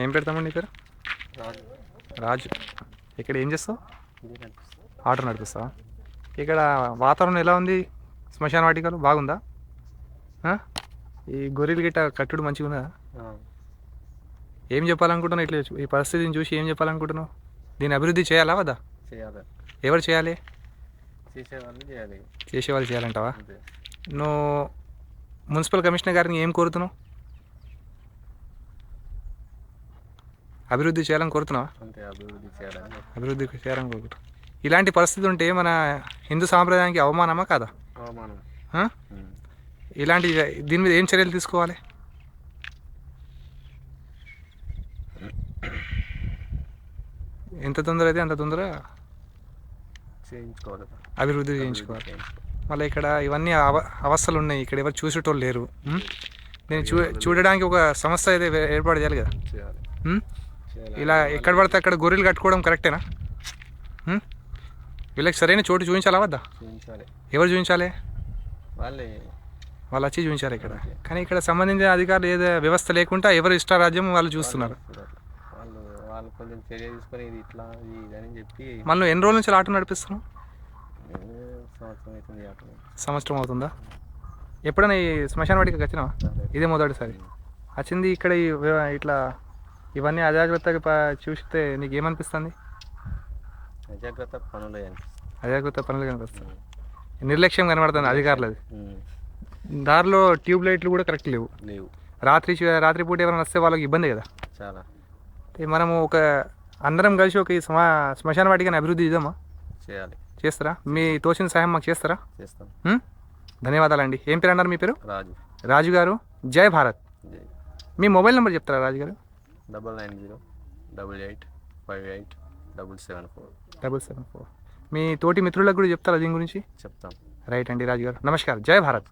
ఏం పెడతామండి నీ పేరు? రాజు. రాజు. ఇక్కడ ఏం చేస్తావు? ఇదే కనిపిస్తుంది. ఆటో నడిపిస్తావా? ఇక్కడ వాతావరణం ఎలా ఉంది? శ్మశాన వాటికలు బాగుందా? ఆ? ఈ గొర్రెలు గిట్ట కట్టుడు మంచిగా ఉందా? ఏం చెప్పాలనుకుంటున్నావు? ఇట్లా ఈ పరిస్థితిని చూసి ఏం చెప్పాలనుకుంటున్నావు? దీన్ని అభివృద్ధి చేయాలా వద్దా? చేయాలి. ఎవరు చేయాలి? చేసేవాళ్ళు చేయాలి. చేసేవాళ్ళు చేయాలంటావా? అంతే. నువ్వు మున్సిపల్ కమిషనర్ గారిని ఏం కోరుతున్నావు? అభివృద్ధి చేయాలని కోరుతున్నావా? అంతే, అభివృద్ధి చేయాలని. అభివృద్ధి చేయాలని కోరుకుంటున్నావు. ఇలాంటి పరిస్థితి ఉంటే మన హిందూ సాంప్రదాయానికి అవమానమా కాదా? అవమానం. ఆ? ఇలాంటి దీని మీద ఏం చర్యలు తీసుకోవాలి? ఎంత తొందర అయితే అంత తొందర చేయించుకోవాలి. అభివృద్ధి చేయించుకోవాలి. మళ్ళీ ఇక్కడ ఇవన్నీ అవస్థలు ఉన్నాయి. ఇక్కడ ఎవరు చూసేటోళ్ళు లేరు. నేను చూడడానికి ఒక సంస్థ అయితే ఏర్పాటు చేయాలి కదా. చేయాలి. ఇలా ఎక్కడ పడితే అక్కడ గొర్రెలు కట్టుకోవడం కరెక్టేనా? వీళ్ళకి సరైన చోటు చూపించాలా వద్దా? చూపించాలి. ఎవరు చూపించాలి? వాళ్ళే. వాళ్ళు వచ్చి చూపించాలి ఇక్కడ. కానీ ఇక్కడ సంబంధించిన అధికారులు ఏదో వ్యవస్థ లేకుండా ఎవరు ఇష్టారాజ్యం వాళ్ళు చూస్తున్నారు. వాళ్ళు వాళ్ళు కొంచెం చర్య తీసుకొని ఇది ఇట్లా ఇది అని చెప్పి. మళ్ళీ ఎన్ని రోజుల నుంచి ఆటో నడిపిస్తున్నాం? సంవత్సరం అవుతుంది. ఆటో సంవత్సరం అవుతుందా? ఎప్పుడైనా ఈ శ్మశాన వాటికి వచ్చినావా? ఇదే మొదటిసారి వచ్చింది. ఇక్కడ ఇట్లా ఇవన్నీ అజాగ్రత్తగా చూస్తే నీకు ఏమనిపిస్తుంది? అజాగ్రత్త పనులు అజాగ్రత్త పనులు కనిపిస్తుంది. నిర్లక్ష్యం కనబడుతుంది అధికారులది. దారిలో ట్యూబ్ లైట్లు కూడా కరెక్ట్ లేవు. రాత్రిపూట ఎవరైనా వస్తే వాళ్ళకి ఇబ్బంది కదా. చాలా. మనము అందరం కలిసి ఒక శ్మశాన వాటికని అభివృద్ధి చేద్దామా? చేయాలి. చేస్తారా? మీ తోచిన సహాయం మాకు చేస్తారా? చేస్తాం. ధన్యవాదాలండి. ఏం పేరు అన్నారు మీ పేరు? రాజు. రాజు గారు, జై భారత్. మీ మొబైల్ నెంబర్ చెప్తారా రాజు గారు? 9908887747. మీ తోటి మిత్రులకు కూడా చెప్తారా దీని గురించి? చెప్తాం. రైట్ అండి రాజు గారు. నమస్కారం. జై భారత్.